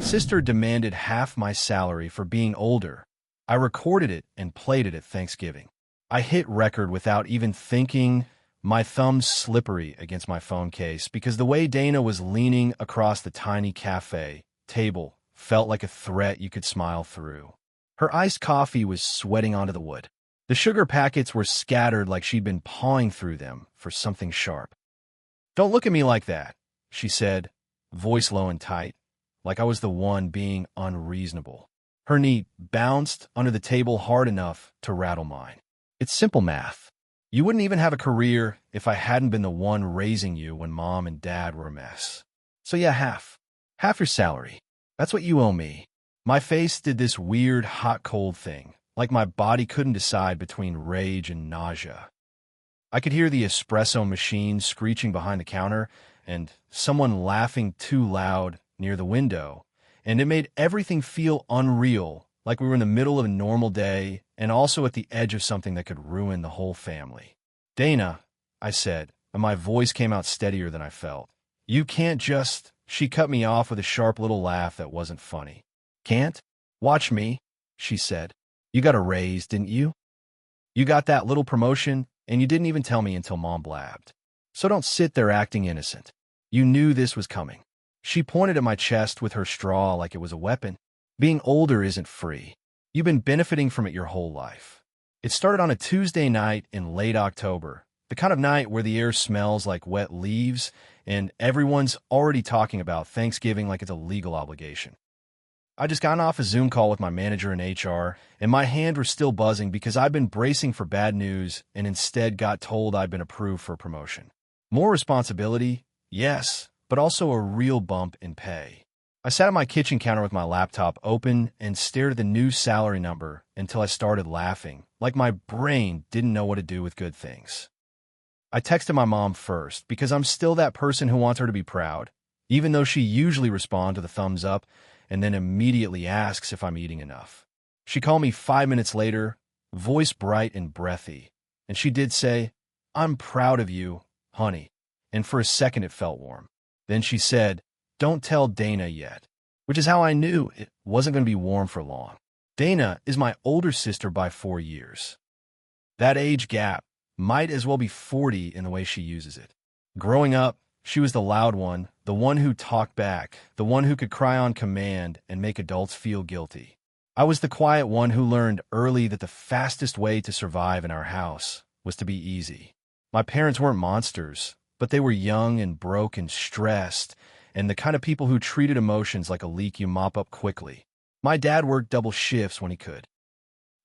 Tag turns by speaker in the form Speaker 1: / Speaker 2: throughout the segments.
Speaker 1: Sister demanded half my salary for being older. I recorded it and played it at Thanksgiving. I hit record without even thinking, my thumbs slippery against my phone case because the way Dana was leaning across the tiny cafe table felt like a threat you could smile through. Her iced coffee was sweating onto the wood. The sugar packets were scattered like she'd been pawing through them for something sharp. "Don't look at me like that," she said, voice low and tight, like I was the one being unreasonable. Her knee bounced under the table hard enough to rattle mine. "It's simple math. You wouldn't even have a career if I hadn't been the one raising you when Mom and Dad were a mess. So yeah, half your salary. That's what you owe me." My face did this weird hot-cold thing, like my body couldn't decide between rage and nausea. I could hear the espresso machine screeching behind the counter and someone laughing too loud near the window, and it made everything feel unreal, like we were in the middle of a normal day and also at the edge of something that could ruin the whole family. "Dana," I said, and my voice came out steadier than I felt. "You can't just—" She cut me off with a sharp little laugh that wasn't funny. "Can't? Watch me," she said. "You got a raise, didn't you? You got that little promotion, and you didn't even tell me until Mom blabbed. So don't sit there acting innocent. You knew this was coming." She pointed at my chest with her straw like it was a weapon. "Being older isn't free. You've been benefiting from it your whole life." It started on a Tuesday night in late October, the kind of night where the air smells like wet leaves, and everyone's already talking about Thanksgiving like it's a legal obligation. I just gotten off a Zoom call with my manager in HR, and my hands were still buzzing because I'd been bracing for bad news and instead got told I'd been approved for a promotion. More responsibility, yes, but also a real bump in pay. I sat at my kitchen counter with my laptop open and stared at the new salary number until I started laughing, like my brain didn't know what to do with good things. I texted my mom first because I'm still that person who wants her to be proud, even though she usually responds to the thumbs up and then immediately asks if I'm eating enough. She called me 5 minutes later, voice bright and breathy, and she did say, "I'm proud of you, honey," and for a second it felt warm. Then she said, "Don't tell Dana yet," which is how I knew it wasn't going to be warm for long. Dana is my older sister by 4 years. That age gap might as well be 40 in the way she uses it. Growing up, she was the loud one, the one who talked back, the one who could cry on command and make adults feel guilty. I was the quiet one who learned early that the fastest way to survive in our house was to be easy. My parents weren't monsters, but they were young and broke and stressed, and the kind of people who treated emotions like a leak you mop up quickly. My dad worked double shifts when he could.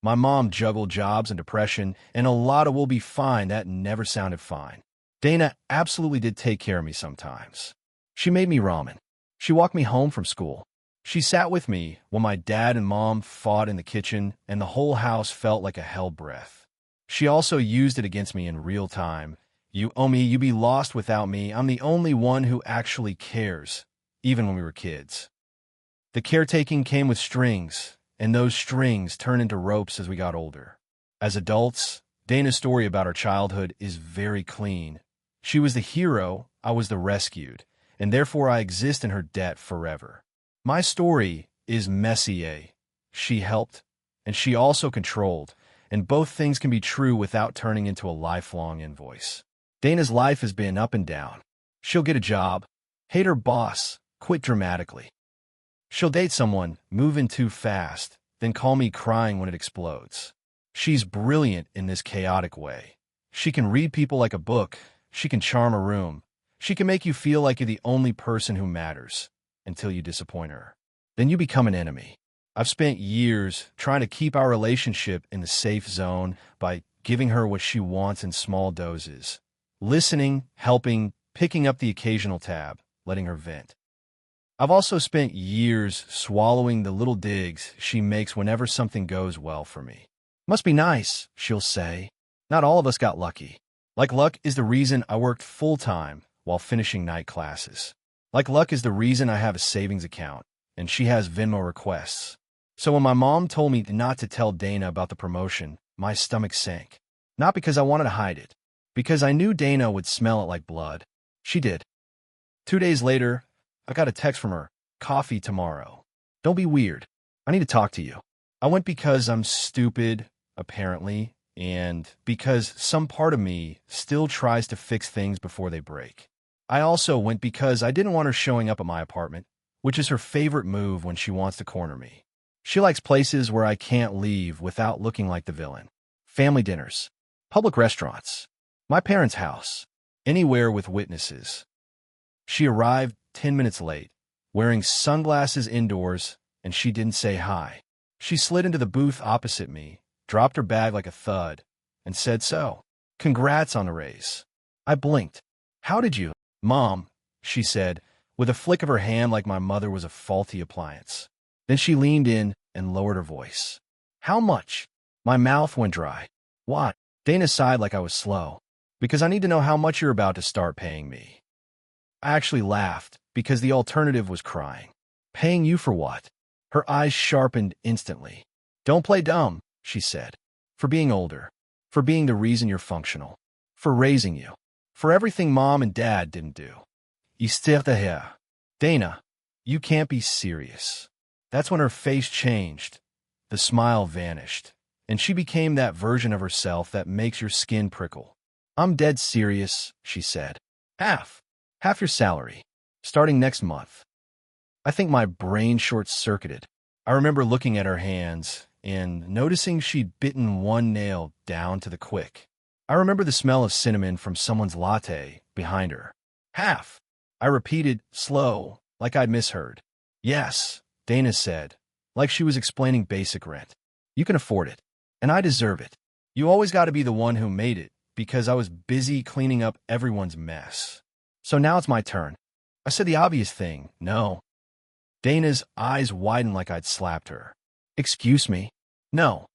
Speaker 1: My mom juggled jobs and depression, and a lot of "we'll be fine" that never sounded fine. Dana absolutely did take care of me sometimes. She made me ramen. She walked me home from school. She sat with me when my dad and mom fought in the kitchen and the whole house felt like a hell breath. She also used it against me in real time. "You owe me, you be lost without me. I'm the only one who actually cares," even when we were kids. The caretaking came with strings, and those strings turned into ropes as we got older. As adults, Dana's story about her childhood is very clean. She was the hero, I was the rescued, and therefore I exist in her debt forever. My story is messy. She helped, and she also controlled, and both things can be true without turning into a lifelong invoice. Dana's life has been up and down. She'll get a job, hate her boss, quit dramatically. She'll date someone, move in too fast, then call me crying when it explodes. She's brilliant in this chaotic way. She can read people like a book. She can charm a room. She can make you feel like you're the only person who matters until you disappoint her. Then you become an enemy. I've spent years trying to keep our relationship in the safe zone by giving her what she wants in small doses. Listening, helping, picking up the occasional tab, letting her vent. I've also spent years swallowing the little digs she makes whenever something goes well for me. "Must be nice," she'll say. Not all of us got lucky. Like luck is the reason I worked full-time while finishing night classes. Like luck is the reason I have a savings account, and she has Venmo requests. So when my mom told me not to tell Dana about the promotion, my stomach sank. Not because I wanted to hide it, because I knew Dana would smell it like blood. She did. 2 days later, I got a text from her, "Coffee tomorrow." Don't be weird. I need to talk to you. I went because I'm stupid, apparently, and because some part of me still tries to fix things before they break. I also went because I didn't want her showing up at my apartment, which is her favorite move when she wants to corner me. She likes places where I can't leave without looking like the villain. Family dinners, public restaurants, my parents' house, anywhere with witnesses. She arrived 10 minutes late, wearing sunglasses indoors, and she didn't say hi. She slid into the booth opposite me, dropped her bag like a thud, and said so. Congrats on the raise. I blinked. How did you? Mom, she said, with a flick of her hand like my mother was a faulty appliance. Then she leaned in and lowered her voice. How much? My mouth went dry. What? Dana sighed like I was slow. Because I need to know how much you're about to start paying me. I actually laughed, because the alternative was crying. Paying you for what? Her eyes sharpened instantly. Don't play dumb, she said. For being older. For being the reason you're functional. For raising you. For everything Mom and Dad didn't do. Hier. Dana, you can't be serious. That's when her face changed. The smile vanished, and she became that version of herself that makes your skin prickle. I'm dead serious, she said. Half your salary, starting next month. I think my brain short-circuited. I remember looking at her hands and noticing she'd bitten one nail down to the quick. I remember the smell of cinnamon from someone's latte behind her. Half, I repeated, slow, like I'd misheard. Yes, Dana said, like she was explaining basic rent. You can afford it, and I deserve it. You always got to be the one who made it, because I was busy cleaning up everyone's mess. So now it's my turn. I said the obvious thing, no. Dana's eyes widened like I'd slapped her. Excuse me? No.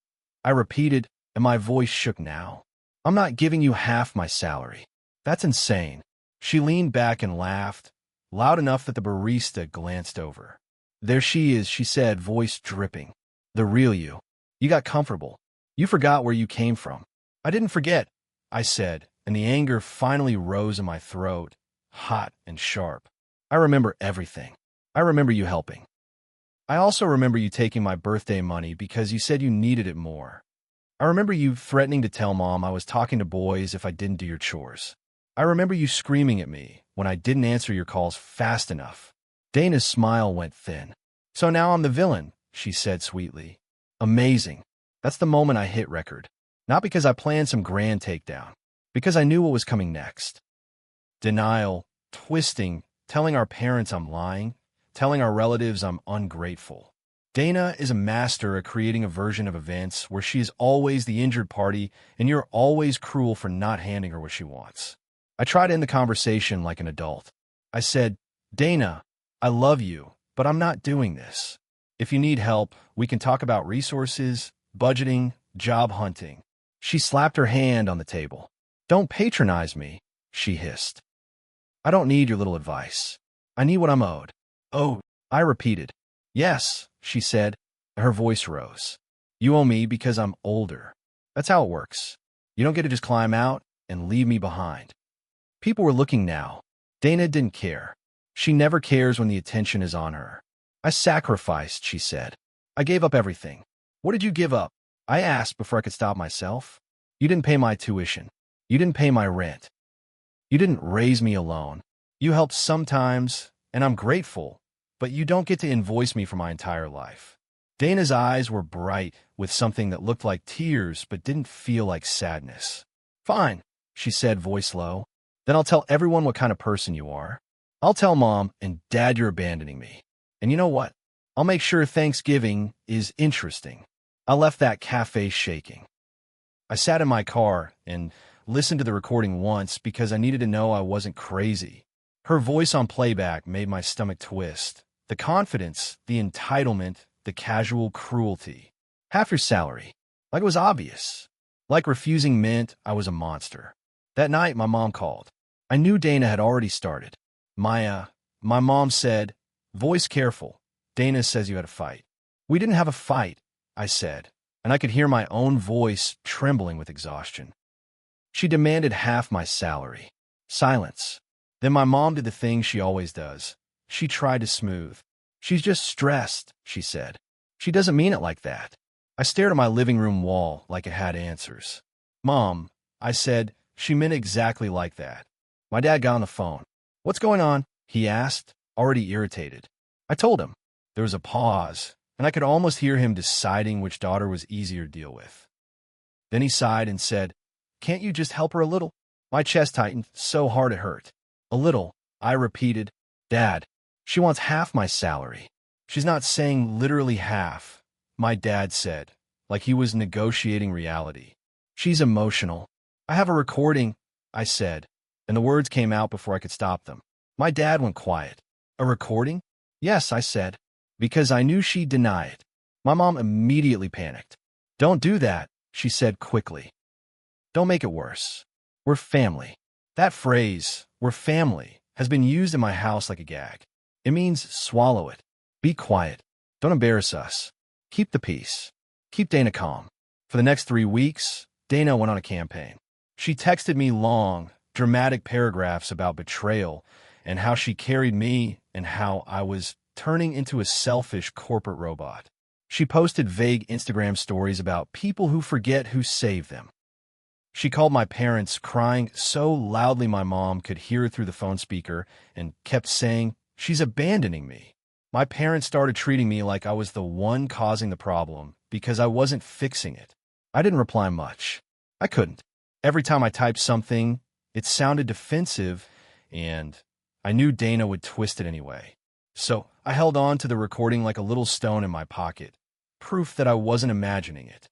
Speaker 1: I repeated, and my voice shook now. I'm not giving you half my salary. That's insane. She leaned back and laughed, loud enough that the barista glanced over. There she is, she said, voice dripping. The real you. You got comfortable. You forgot where you came from. I didn't forget, I said, and the anger finally rose in my throat, hot and sharp. I remember everything. I remember you helping. I also remember you taking my birthday money because you said you needed it more. I remember you threatening to tell Mom I was talking to boys if I didn't do your chores. I remember you screaming at me when I didn't answer your calls fast enough. Dana's smile went thin. So now I'm the villain, she said sweetly. Amazing. That's the moment I hit record. Not because I planned some grand takedown. Because I knew what was coming next. Denial, twisting, telling our parents I'm lying, telling our relatives I'm ungrateful. Dana is a master at creating a version of events where she is always the injured party and you're always cruel for not handing her what she wants. I tried to end the conversation like an adult. I said, Dana, I love you, but I'm not doing this. If you need help, we can talk about resources, budgeting, job hunting. She slapped her hand on the table. Don't patronize me, she hissed. I don't need your little advice. I need what I'm owed. Oh, I repeated. Yes, she said. Her voice rose. You owe me because I'm older. That's how it works. You don't get to just climb out and leave me behind. People were looking now. Dana didn't care. She never cares when the attention is on her. I sacrificed, she said. I gave up everything. What did you give up? I asked before I could stop myself. You didn't pay my tuition. You didn't pay my rent. You didn't raise me alone. You helped sometimes, and I'm grateful, but you don't get to invoice me for my entire life. Dana's eyes were bright with something that looked like tears but didn't feel like sadness. Fine, she said, voice low. Then I'll tell everyone what kind of person you are. I'll tell Mom and Dad you're abandoning me. And you know what? I'll make sure Thanksgiving is interesting. I left that cafe shaking. I sat in my car and listened to the recording once because I needed to know I wasn't crazy. Her voice on playback made my stomach twist. The confidence, the entitlement, the casual cruelty. Half your salary. Like it was obvious. Like refusing meant I was a monster. That night, my mom called. I knew Dana had already started. My mom said, voice careful. Dana says you had a fight. We didn't have a fight, I said, and I could hear my own voice trembling with exhaustion. She demanded half my salary. Silence. Then my mom did the thing she always does. She tried to smooth. She's just stressed, she said. She doesn't mean it like that. I stared at my living room wall like it had answers. Mom, I said, she meant exactly like that. My dad got on the phone. What's going on? He asked, already irritated. I told him. There was a pause, and I could almost hear him deciding which daughter was easier to deal with. Then he sighed and said, Can't you just help her a little? My chest tightened so hard it hurt. A little, I repeated. Dad, she wants half my salary. She's not saying literally half, my dad said, like he was negotiating reality. She's emotional. I have a recording, I said, and the words came out before I could stop them. My dad went quiet. A recording? Yes, I said, because I knew she'd deny it. My mom immediately panicked. Don't do that, she said quickly. Don't make it worse. We're family. That phrase, we're family, has been used in my house like a gag. It means swallow it. Be quiet. Don't embarrass us. Keep the peace. Keep Dana calm. For the next 3 weeks, Dana went on a campaign. She texted me long, dramatic paragraphs about betrayal and how she carried me and how I was turning into a selfish corporate robot. She posted vague Instagram stories about people who forget who saved them. She called my parents, crying so loudly my mom could hear her through the phone speaker, and kept saying, She's abandoning me. My parents started treating me like I was the one causing the problem because I wasn't fixing it. I didn't reply much. I couldn't. Every time I typed something, it sounded defensive, and I knew Dana would twist it anyway. So I held on to the recording like a little stone in my pocket, proof that I wasn't imagining it.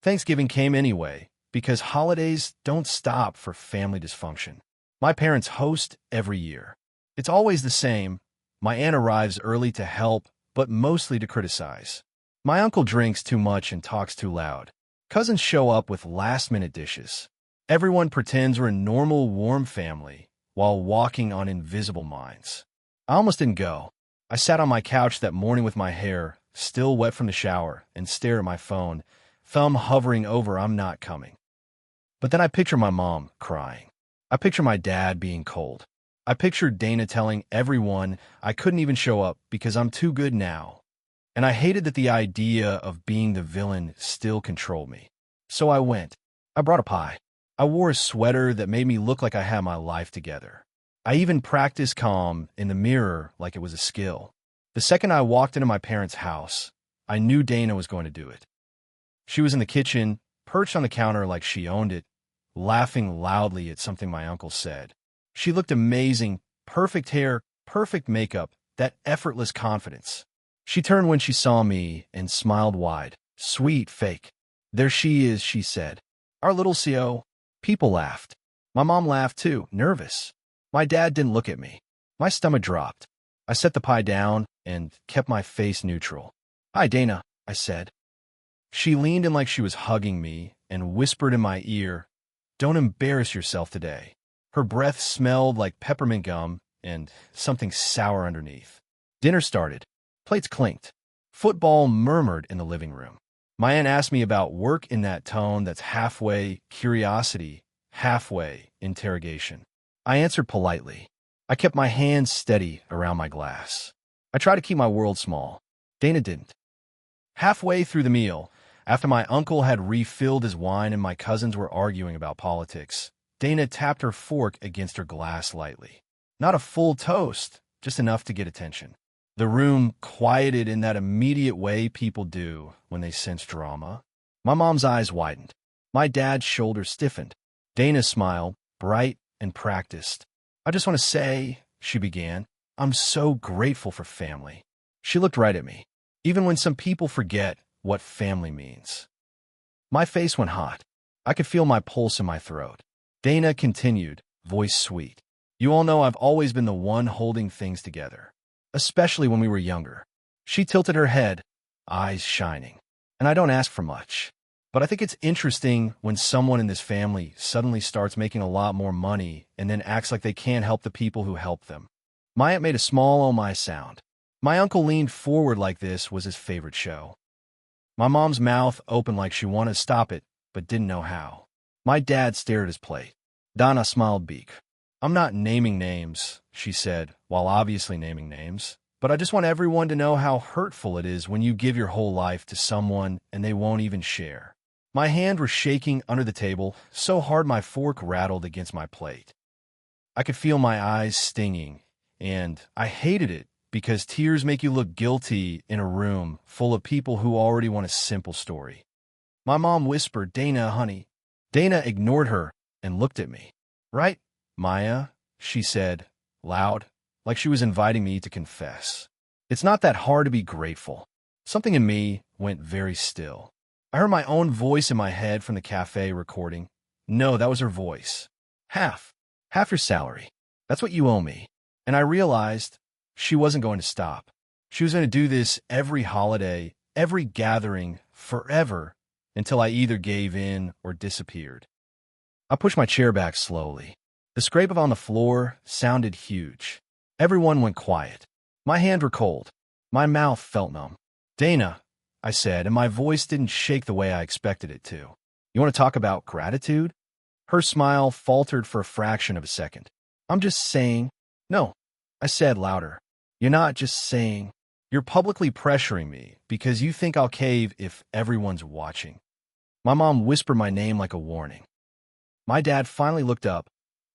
Speaker 1: Thanksgiving came anyway, because holidays don't stop for family dysfunction. My parents host every year. It's always the same. My aunt arrives early to help, but mostly to criticize. My uncle drinks too much and talks too loud. Cousins show up with last-minute dishes. Everyone pretends we're a normal, warm family while walking on invisible mines. I almost didn't go. I sat on my couch that morning with my hair still wet from the shower and stared at my phone, thumb hovering over I'm not coming. But then I picture my mom crying. I picture my dad being cold. I pictured Dana telling everyone I couldn't even show up because I'm too good now. And I hated that the idea of being the villain still controlled me. So I went. I brought a pie. I wore a sweater that made me look like I had my life together. I even practiced calm in the mirror like it was a skill. The second I walked into my parents' house, I knew Dana was going to do it. She was in the kitchen, perched on the counter like she owned it, laughing loudly at something my uncle said. She looked amazing, perfect hair, perfect makeup, that effortless confidence. She turned when she saw me and smiled wide. Sweet fake. There she is, she said. Our little CO. People laughed. My mom laughed too, nervous. My dad didn't look at me. My stomach dropped. I set the pie down and kept my face neutral. Hi, Dana, I said. She leaned in like she was hugging me and whispered in my ear, Don't embarrass yourself today. Her breath smelled like peppermint gum and something sour underneath. Dinner started. Plates clinked. Football murmured in the living room. My aunt asked me about work in that tone that's halfway curiosity, halfway interrogation. I answered politely. I kept my hands steady around my glass. I tried to keep my world small. Dana didn't. Halfway through the meal, after my uncle had refilled his wine and my cousins were arguing about politics, Dana tapped her fork against her glass lightly. Not a full toast, just enough to get attention. The room quieted in that immediate way people do when they sense drama. My mom's eyes widened. My dad's shoulders stiffened. Dana's smile, bright and practiced. I just want to say, she began, I'm so grateful for family. She looked right at me, even when some people forget what family means. My face went hot. I could feel my pulse in my throat. Dana continued, voice sweet. You all know I've always been the one holding things together, especially when we were younger. She tilted her head, eyes shining. And I don't ask for much. But I think it's interesting when someone in this family suddenly starts making a lot more money and then acts like they can't help the people who help them. My aunt made a small oh my sound. My uncle leaned forward like this was his favorite show. My mom's mouth opened like she wanted to stop it, but didn't know how. My dad stared at his plate. Donna smiled beak. I'm not naming names, she said, while obviously naming names. but I just want everyone to know how hurtful it is when you give your whole life to someone and they won't even share. My hand was shaking under the table so hard my fork rattled against my plate. I could feel my eyes stinging, and I hated it because tears make you look guilty in a room full of people who already want a simple story. My mom whispered, "Dana, honey." Dana ignored her and looked at me. "Right, Maya," she said, loud, like she was inviting me to confess. It's not that hard to be grateful. Something in me went very still. I heard my own voice in my head from the cafe recording. No, that was her voice. Half your salary. That's what you owe me." And I realized she wasn't going to stop. She was going to do this every holiday, every gathering, forever, until I either gave in or disappeared. I pushed my chair back slowly. The scrape on the floor sounded huge. Everyone went quiet. My hands were cold. My mouth felt numb. "Dana," I said, and my voice didn't shake the way I expected it to. "You want to talk about gratitude?" Her smile faltered for a fraction of a second. "I'm just saying." "No," I said louder. "You're not just saying. You're publicly pressuring me because you think I'll cave if everyone's watching." My mom whispered my name like a warning. My dad finally looked up,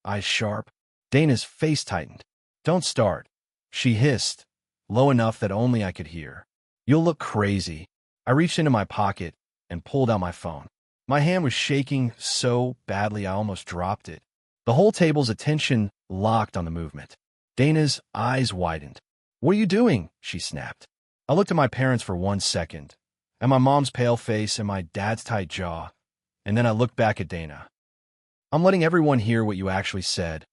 Speaker 1: eyes sharp. Dana's face tightened. "Don't start," she hissed, low enough that only I could hear. "You'll look crazy." I reached into my pocket and pulled out my phone. My hand was shaking so badly I almost dropped it. The whole table's attention locked on the movement. Dana's eyes widened. "What are you doing?" she snapped. I looked at my parents for 1 second, at my mom's pale face and my dad's tight jaw, and then I looked back at Dana. "I'm letting everyone hear what you actually said,"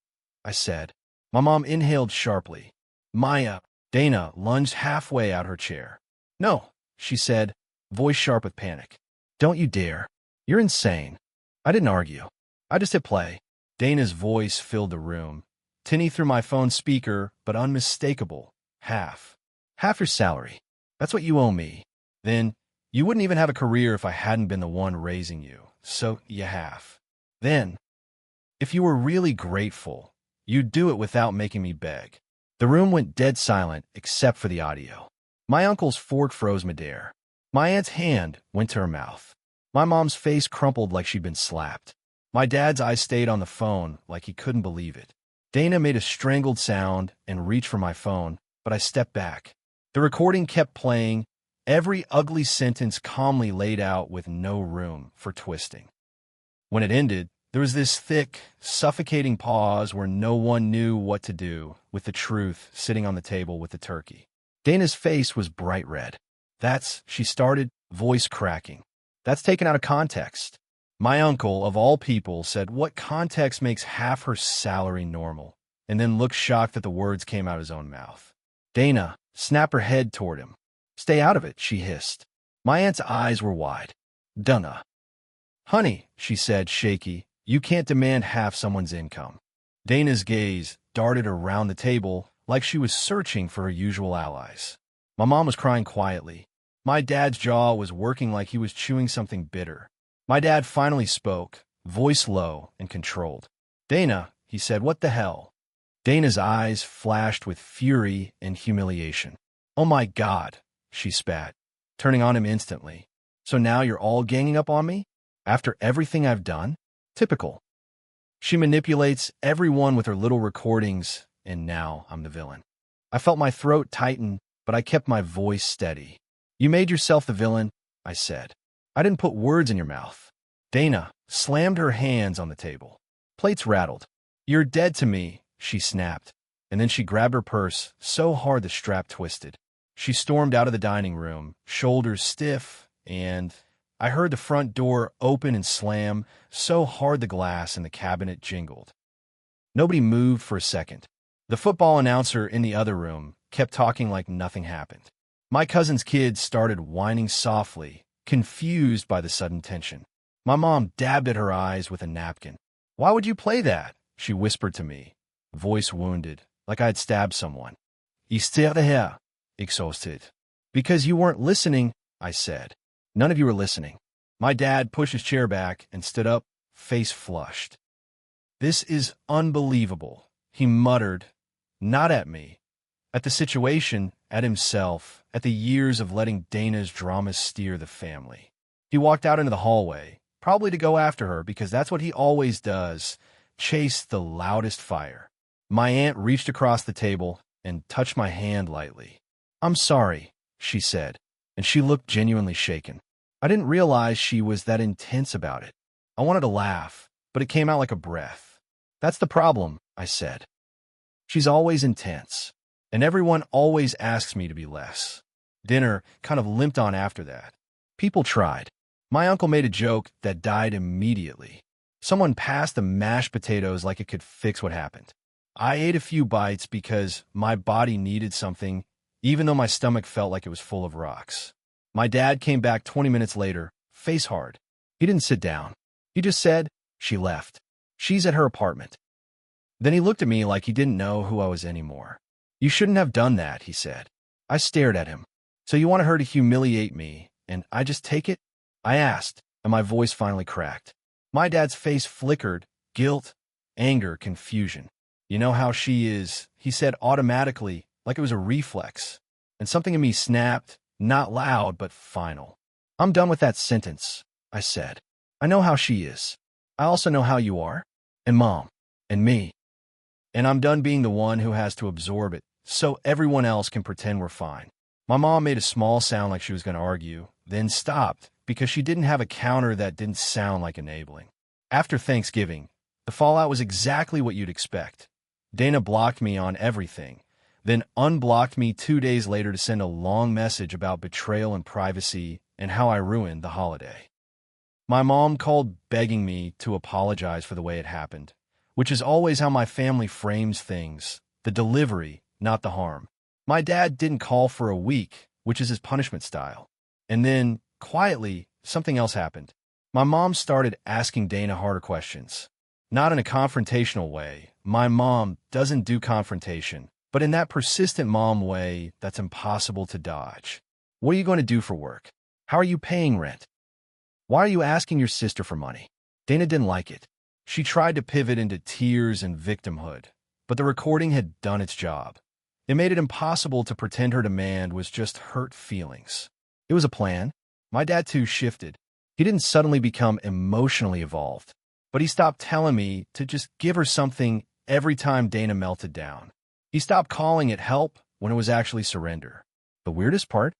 Speaker 1: I said. My mom inhaled sharply. "Maya." Dana lunged halfway out her chair. "No," she said, voice sharp with panic. "Don't you dare. You're insane." I didn't argue. I just hit play. Dana's voice filled the room, tinny through my phone's speaker, but unmistakable. Half your salary. That's what you owe me. Then, you wouldn't even have a career if I hadn't been the one raising you. So, you have. Then, if you were really grateful, you'd do it without making me beg. The room went dead silent except for the audio. My uncle's fork froze midair. My aunt's hand went to her mouth. My mom's face crumpled like she'd been slapped. My dad's eyes stayed on the phone like he couldn't believe it. Dana made a strangled sound and reached for my phone, but I stepped back. The recording kept playing, every ugly sentence calmly laid out with no room for twisting. When it ended, there was this thick, suffocating pause where no one knew what to do with the truth sitting on the table with the turkey. Dana's face was bright red. "That's," she started, voice cracking. "That's taken out of context." My uncle, of all people, said, "What context makes half her salary normal?" And then looked shocked that the words came out of his own mouth. Dana snapped her head toward him. "Stay out of it," she hissed. My aunt's eyes were wide. "Dunna." "Honey," she said, shaky, "you can't demand half someone's income." Dana's gaze darted around the table like she was searching for her usual allies. My mom was crying quietly. My dad's jaw was working like he was chewing something bitter. My dad finally spoke, voice low and controlled. "Dana," he said, "what the hell?" Dana's eyes flashed with fury and humiliation. "Oh my God," she spat, turning on him instantly. "So now you're all ganging up on me? After everything I've done? Typical. She manipulates everyone with her little recordings, and now I'm the villain." I felt my throat tighten, but I kept my voice steady. "You made yourself the villain," I said. "I didn't put words in your mouth." Dana slammed her hands on the table. Plates rattled. "You're dead to me," she snapped, and then she grabbed her purse so hard the strap twisted. She stormed out of the dining room, shoulders stiff, and I heard the front door open and slam so hard the glass in the cabinet jingled. Nobody moved for a second. The football announcer in the other room kept talking like nothing happened. My cousin's kids started whining softly, confused by the sudden tension. My mom dabbed at her eyes with a napkin. "Why would you play that?" she whispered to me, voice wounded, like I had stabbed someone. "Hier, exhausted." "Because you weren't listening," I said. "None of you were listening." My dad pushed his chair back and stood up, face flushed. "This is unbelievable," he muttered, not at me, at the situation, at himself, at the years of letting Dana's drama steer the family. He walked out into the hallway, probably to go after her because that's what he always does, chase the loudest fire. My aunt reached across the table and touched my hand lightly. "I'm sorry," she said, and she looked genuinely shaken. I didn't realize she was that intense about it. I wanted to laugh, but it came out like a breath. "That's the problem," I said. "She's always intense, and everyone always asks me to be less." Dinner kind of limped on after that. People tried. My uncle made a joke that died immediately. Someone passed the mashed potatoes like it could fix what happened. I ate a few bites because my body needed something, even though my stomach felt like it was full of rocks. My dad came back 20 minutes later, face hard. He didn't sit down. He just said, "She left. She's at her apartment." Then he looked at me like he didn't know who I was anymore. "You shouldn't have done that," he said. I stared at him. "So you wanted her to humiliate me, and I just take it?" I asked, and my voice finally cracked. My dad's face flickered, guilt, anger, confusion. "You know how she is," he said automatically, like it was a reflex. And something in me snapped, not loud, but final. "I'm done with that sentence," I said. "I know how she is. I also know how you are, and Mom, and me. And I'm done being the one who has to absorb it, so everyone else can pretend we're fine." My mom made a small sound like she was going to argue, then stopped because she didn't have a counter that didn't sound like enabling. After Thanksgiving, the fallout was exactly what you'd expect. Dana blocked me on everything, then unblocked me 2 days later to send a long message about betrayal and privacy and how I ruined the holiday. My mom called begging me to apologize for the way it happened, which is always how my family frames things, the delivery, not the harm. My dad didn't call for a week, which is his punishment style. And then, quietly, something else happened. My mom started asking Dana harder questions. Not in a confrontational way. My mom doesn't do confrontation, but in that persistent mom way that's impossible to dodge. "What are you going to do for work? How are you paying rent? Why are you asking your sister for money?" Dana didn't like it. She tried to pivot into tears and victimhood, but the recording had done its job. It made it impossible to pretend her demand was just hurt feelings. It was a plan. My dad too shifted. He didn't suddenly become emotionally evolved, but he stopped telling me to just give her something every time Dana melted down. He stopped calling it help when it was actually surrender. The weirdest part?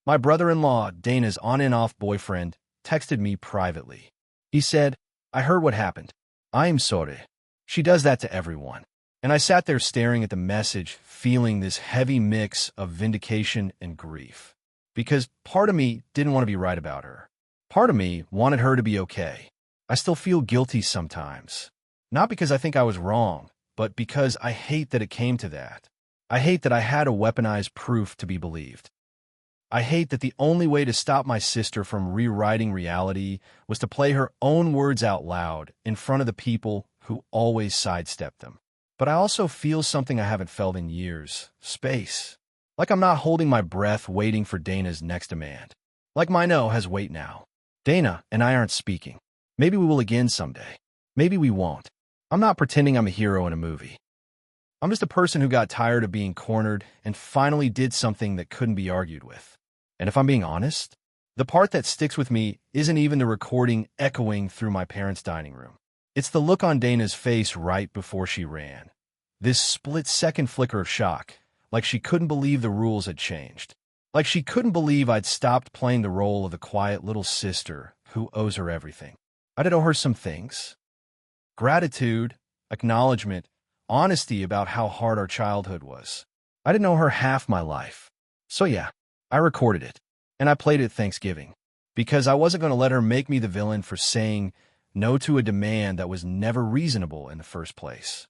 Speaker 1: My brother-in-law, Dana's on and off boyfriend, texted me privately. He said, "I heard what happened. I'm sorry." She does that to everyone. And I sat there staring at the message, feeling this heavy mix of vindication and grief. Because part of me didn't want to be right about her. Part of me wanted her to be okay. I still feel guilty sometimes. Not because I think I was wrong, but because I hate that it came to that. I hate that I had to weaponize proof to be believed. I hate that the only way to stop my sister from rewriting reality was to play her own words out loud in front of the people who always sidestep them. But I also feel something I haven't felt in years. Space. Like I'm not holding my breath waiting for Dana's next demand. Like my no has weight now. Dana and I aren't speaking. Maybe we will again someday. Maybe we won't. I'm not pretending I'm a hero in a movie. I'm just a person who got tired of being cornered and finally did something that couldn't be argued with. And if I'm being honest, the part that sticks with me isn't even the recording echoing through my parents' dining room. It's the look on Dana's face right before she ran. This split-second flicker of shock, like she couldn't believe the rules had changed. Like she couldn't believe I'd stopped playing the role of the quiet little sister who owes her everything. I did owe her some things. Gratitude, acknowledgement, honesty about how hard our childhood was. I didn't owe her half my life. So yeah, I recorded it, and I played it at Thanksgiving, because I wasn't going to let her make me the villain for saying no to a demand that was never reasonable in the first place.